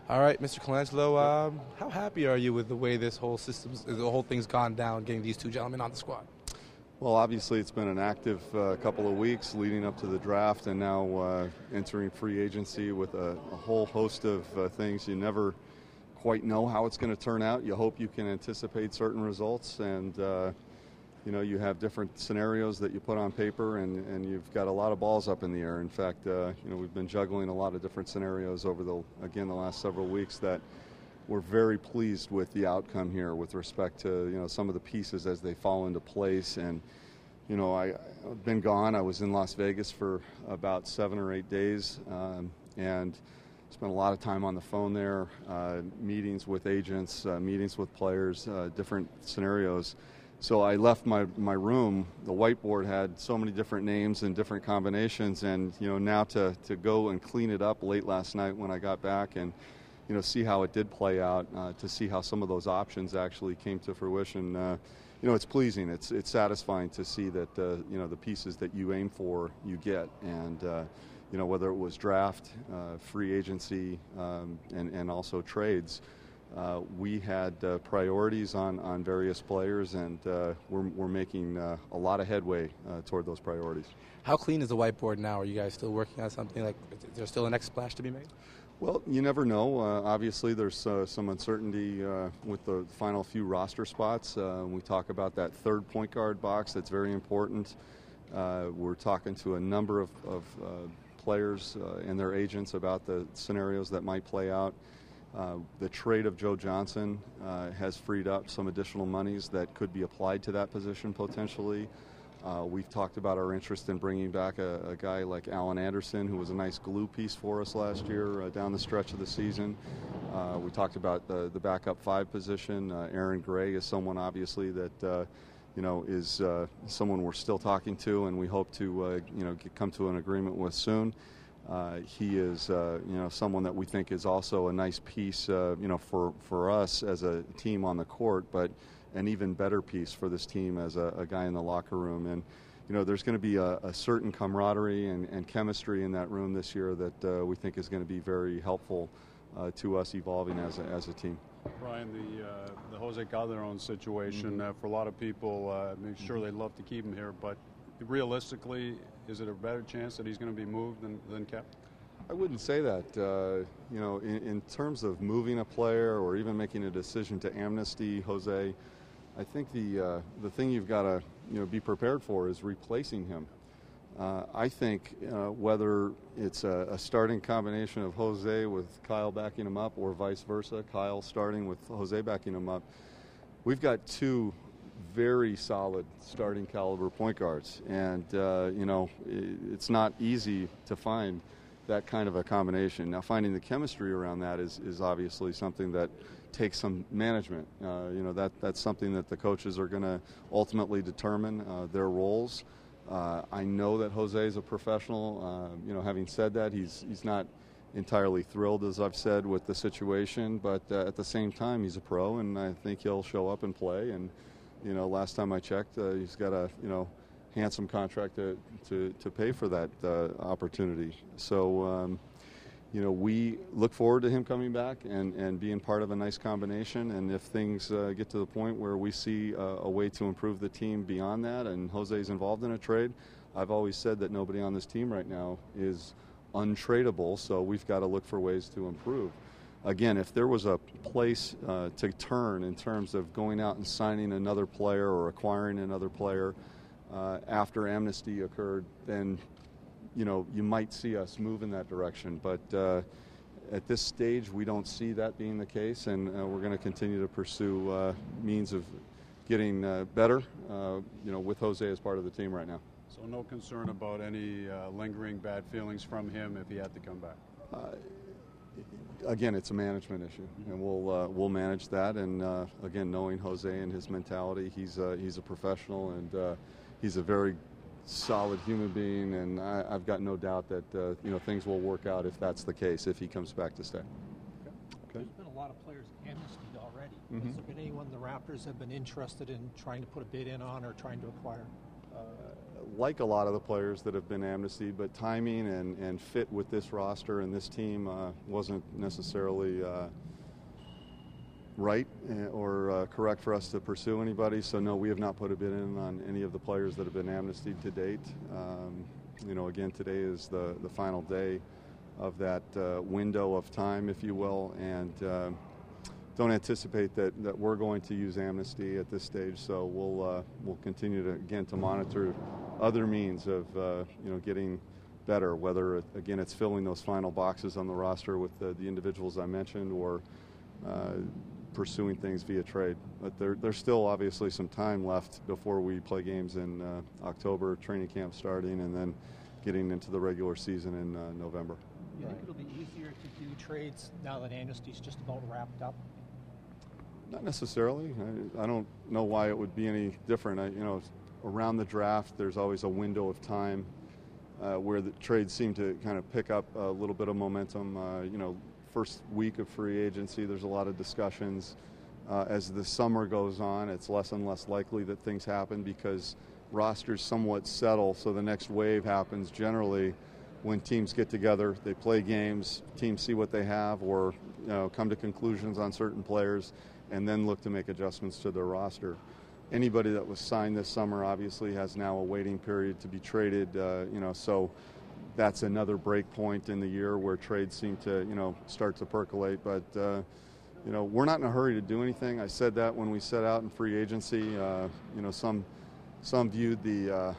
All right, Mr. Colangelo, how happy are you with the way this whole the whole thing's gone down, getting these two gentlemen on the squad? Well, obviously it's been an active couple of weeks leading up to the draft, and now entering free agency with a whole host of things. You never quite know how it's going to turn out. You hope you can anticipate certain results, and you have different scenarios that you put on paper, and you've got a lot of balls up in the air. In fact, we've been juggling a lot of different scenarios over the last several weeks that we're very pleased with the outcome here with respect to some of the pieces as they fall into place. And I've been gone. I was in Las Vegas for about 7 or 8 days, and spent a lot of time on the phone there, meetings with agents, meetings with players, different scenarios. So I left my room. The whiteboard had so many different names and different combinations, and now to go and clean it up late last night when I got back and see how it did play out, to see how some of those options actually came to fruition. It's pleasing. It's satisfying to see that the pieces that you aim for you get, and whether it was draft, free agency, and also trades. We had priorities on various players, and we're making a lot of headway toward those priorities. How clean is the whiteboard now? Are you guys still working on something? Is there still a next splash to be made? Well, you never know. Obviously, there's some uncertainty with the final few roster spots. We talk about that third point guard box. That's very important. We're talking to a number of players and their agents about the scenarios that might play out. The trade of Joe Johnson has freed up some additional monies that could be applied to that position potentially. We've talked about our interest in bringing back a guy like Alan Anderson, who was a nice glue piece for us last year down the stretch of the season. We talked about the backup 5 position. Aaron Gray is someone obviously that is someone we're still talking to, and we hope to come to an agreement with soon. He is someone that we think is also a nice piece for us as a team on the court, but an even better piece for this team as a guy in the locker room. And there's going to be a certain camaraderie and chemistry in that room this year that we think is going to be very helpful to us evolving as a team. Bryan, the Jose Calderon situation, for a lot of people, I'm sure they'd love to keep him here, but realistically, is it a better chance that he's going to be moved than kept? I wouldn't say that. In terms of moving a player or even making a decision to amnesty Jose, I think the thing you've got to be prepared for is replacing him. I think whether it's a starting combination of Jose with Kyle backing him up or vice versa, Kyle starting with Jose backing him up, we've got 2 very solid starting caliber point guards, and it's not easy to find that kind of a combination. Now, finding the chemistry around that is obviously something that takes some management. That's something that the coaches are going to ultimately determine their roles. I know that Jose is a professional. Having said that, he's not entirely thrilled, as I've said, with the situation, but at the same time, he's a pro, and I think he'll show up and play. And last time I checked, he's got a handsome contract to pay for that opportunity. So we look forward to him coming back and being part of a nice combination. And if things get to the point where we see a way to improve the team beyond that, and Jose's involved in a trade, I've always said that nobody on this team right now is untradeable. So we've got to look for ways to improve. Again, if there was a place to turn in terms of going out and signing another player or acquiring another player after amnesty occurred, then you might see us move in that direction. But at this stage, we don't see that being the case, and we're going to continue to pursue means of getting better, with Jose as part of the team right now. So no concern about any lingering bad feelings from him if he had to come back? Again, it's a management issue, and we'll manage that. And again, knowing Jose and his mentality, he's a professional, and he's a very solid human being, and I've got no doubt that things will work out if that's the case, if he comes back to stay. Okay. There's been a lot of players amnestied already. Has there been anyone the Raptors have been interested in trying to put a bid in on or trying to acquire? like a lot of the players that have been amnestied, but timing and fit with this roster and this team wasn't necessarily right or correct for us to pursue anybody. So no, we have not put a bid in on any of the players that have been amnestied to date. Again, today is the final day of that window of time, if you will, and don't anticipate that we're going to use amnesty at this stage. So we'll continue to monitor other means of getting better, whether again it's filling those final boxes on the roster with the individuals I mentioned, or pursuing things via trade. But there's still obviously some time left before we play games in October, training camp starting, and then getting into the regular season in November. You think it'll be easier to do trades now that amnesty's just about wrapped up? Not necessarily. I don't know why it would be any different. Around the draft, there's always a window of time where the trades seem to kind of pick up a little bit of momentum. First week of free agency, there's a lot of discussions. As the summer goes on, it's less and less likely that things happen because rosters somewhat settle, so the next wave happens generally when teams get together, they play games, teams see what they have, or come to conclusions on certain players, and then look to make adjustments to their roster. Anybody that was signed this summer obviously has now a waiting period to be traded, so that's another break point in the year where trades seem to, start to percolate. But, we're not in a hurry to do anything. I said that when we set out in free agency. Some viewed the,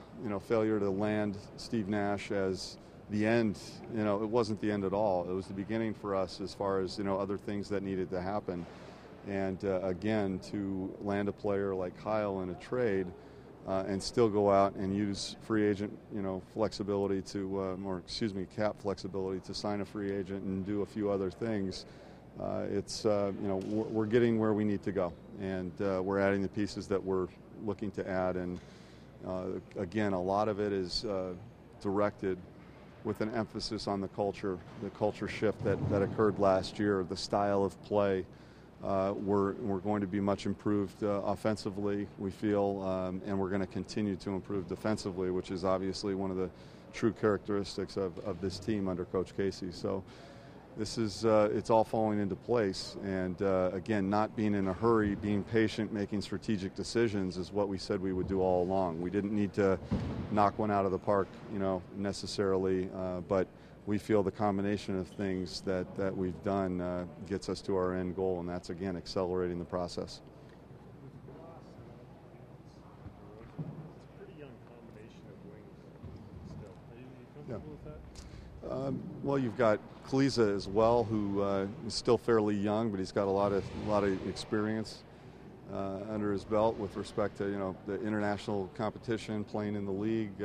failure to land Steve Nash as the end. It wasn't the end at all. It was the beginning for us as far as, other things that needed to happen. And again, to land a player like Kyle in a trade and still go out and use free agent, flexibility to, cap flexibility to sign a free agent and do a few other things. We're getting where we need to go, and we're adding the pieces that we're looking to add. And again, a lot of it is directed with an emphasis on the culture shift that occurred last year, the style of play. We're going to be much improved offensively, we feel, and we're going to continue to improve defensively, which is obviously one of the true characteristics of this team under Coach Casey. So this is it's all falling into place, and again, not being in a hurry, being patient, making strategic decisions is what we said we would do all along. We didn't need to knock one out of the park, necessarily, but we feel the combination of things that we've done gets us to our end goal, and that's, again, accelerating the process. It's a pretty young combination of wings still. Are you comfortable with that? Well, you've got Kleza as well, who is still fairly young, but he's got a lot of experience under his belt with respect to the international competition, playing in the league.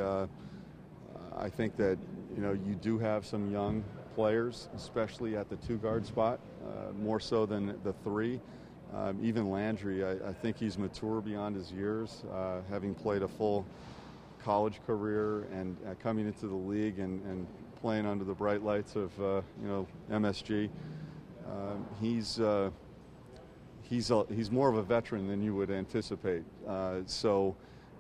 I think that you do have some young players, especially at the two-guard spot, more so than the three. Even Landry, I think he's mature beyond his years, having played a full college career and coming into the league and playing under the bright lights of MSG. He's more of a veteran than you would anticipate. So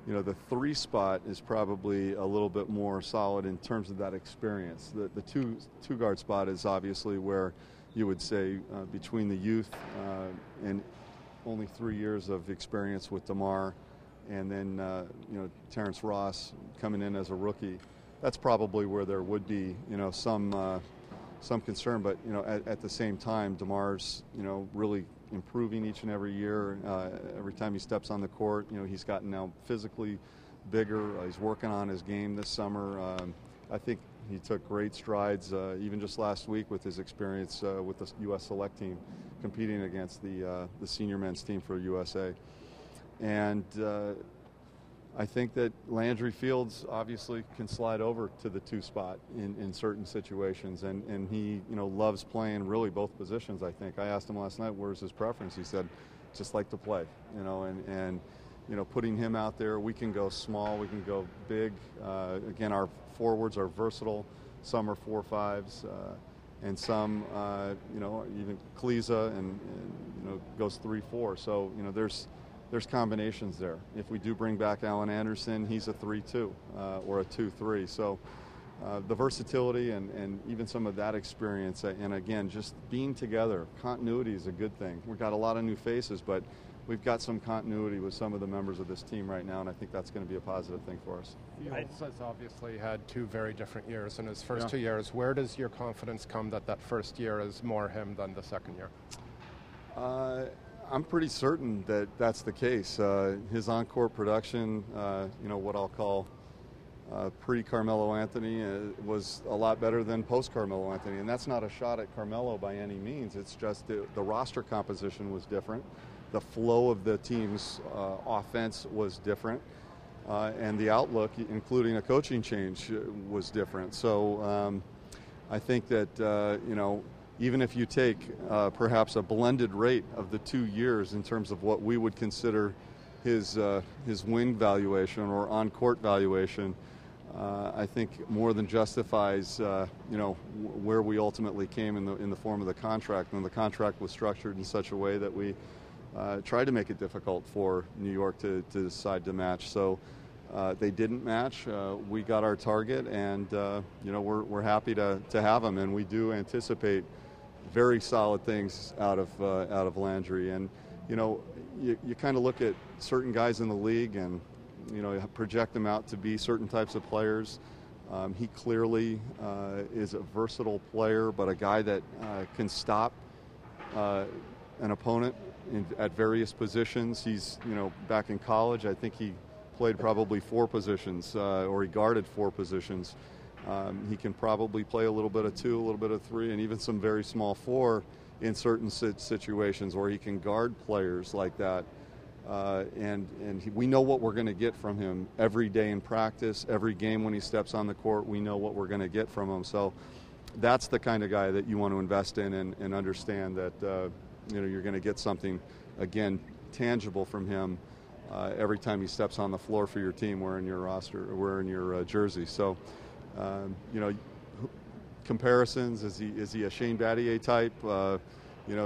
the three spot is probably a little bit more solid in terms of that experience. The two guard spot is obviously where you would say between the youth and only 3 years of experience with DeMar, and then Terrence Ross coming in as a rookie. That's probably where there would be some concern, but at the same time, DeMar's really improving each and every year. Every time he steps on the court, he's gotten now physically bigger. He's working on his game this summer. I think he took great strides even just last week with his experience with the U.S. Select team, competing against the senior men's team for USA. And I think that Landry Fields obviously can slide over to the two spot in certain situations, and he loves playing really both positions. I think I asked him last night where's his preference. He said just like to play, and putting him out there, we can go small, we can go big. Again, our forwards are versatile. Some are 4-5s, and some even Kleza and goes 3-4. So there's there's combinations there. If we do bring back Alan Anderson, he's a 3-2 or a 2-3. So the versatility and even some of that experience, and again, just being together, continuity is a good thing. We've got a lot of new faces, but we've got some continuity with some of the members of this team right now, and I think that's going to be a positive thing for us. Fields has obviously had 2 very different years in his first 2 years. Where does your confidence come that that first year is more him than the second year? I'm pretty certain that that's the case. His on-court production, what I'll call pre-Carmelo Anthony, was a lot better than post-Carmelo Anthony. And that's not a shot at Carmelo by any means. It's just the roster composition was different. The flow of the team's offense was different. And the outlook, including a coaching change, was different. So I think that, even if you take perhaps a blended rate of the 2 years in terms of what we would consider his win valuation or on-court valuation, I think more than justifies where we ultimately came in the form of the contract. And the contract was structured in such a way that we tried to make it difficult for New York to decide to match. So they didn't match. We got our target, and we're happy to have him, and we do anticipate very solid things out of Landry. And you kind of look at certain guys in the league and project them out to be certain types of players. He clearly is a versatile player, but a guy that can stop an opponent at various positions. He's back in college, I think he played probably 4 positions, or he guarded 4 positions. He can probably play a little bit of 2, a little bit of 3, and even some very small 4 in certain situations where he can guard players like that. We know what we're going to get from him every day in practice, every game when he steps on the court. We know what we're going to get from him. So that's the kind of guy that you want to invest in and understand that you're going to get something, again, tangible from him every time he steps on the floor for your team wearing your roster, wearing your jersey. So. Comparisons, is he a Shane Battier type?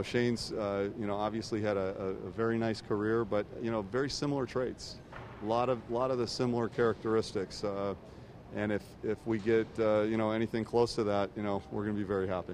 Shane's obviously had a very nice career, but very similar traits, a lot of the similar characteristics, and if we get anything close to that, we're going to be very happy.